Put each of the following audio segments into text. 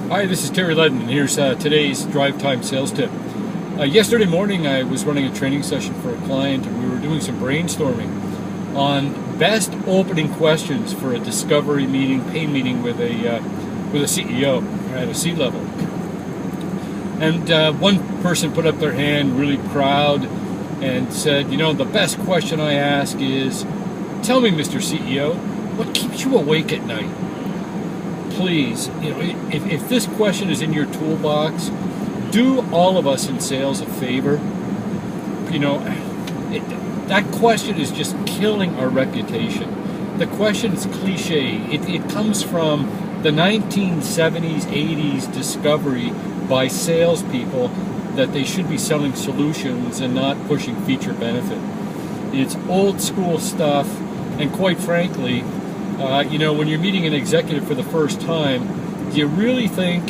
Hi, this is Terry Ledden, and here's today's drive time sales tip. Yesterday morning I was running a training session for a client, and we were doing some brainstorming on best opening questions for a discovery meeting, pain meeting with a CEO at a C-level. And one person put up their hand really proud and said, the best question I ask is, tell me, Mr. CEO, what keeps you awake at night? Please, if this question is in your toolbox, do all of us in sales a favor. That question is just killing our reputation. The question is cliche. It comes from the 1970s, 80s discovery by salespeople that they should be selling solutions and not pushing feature benefit. It's old school stuff, and quite frankly, when you're meeting an executive for the first time, do you really think,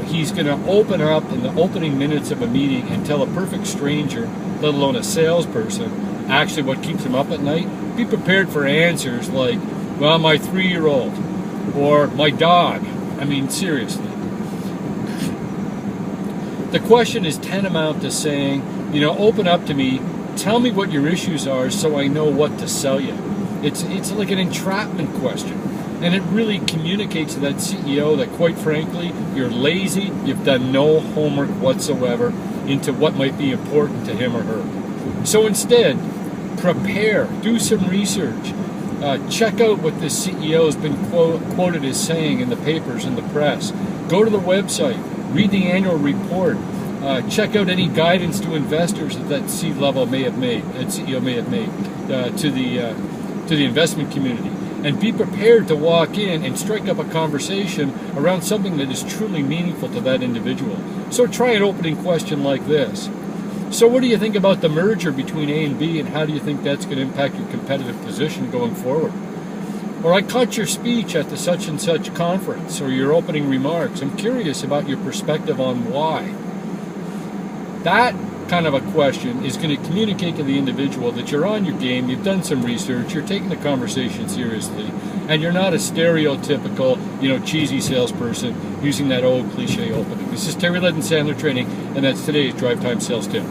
he's going to open up in the opening minutes of a meeting and tell a perfect stranger, let alone a salesperson, actually what keeps him up at night? Be prepared for answers like, well, my 3-year-old, or my dog. I mean, seriously. The question is tantamount to saying, open up to me, tell me what your issues are so I know what to sell you. It's like an entrapment question, and it really communicates to that CEO that, quite frankly, you're lazy, you've done no homework whatsoever into what might be important to him or her. So instead, prepare, do some research, check out what this CEO has been quoted as saying in the papers and the press. Go to the website, read the annual report, check out any guidance to investors that C-level may have made, that CEO may have made to the investment community, and be prepared to walk in and strike up a conversation around something that is truly meaningful to that individual. So try an opening question like this. So what do you think about the merger between A and B, and how do you think that's going to impact your competitive position going forward? Or I caught your speech at the such and such conference, or your opening remarks. I'm curious about your perspective on why. That kind of a question is going to communicate to the individual that you're on your game, you've done some research, you're taking the conversation seriously, and you're not a stereotypical, cheesy salesperson using that old cliche opening. This is Terry Ledden, Sandler Training, and that's today's Drive Time Sales Tip.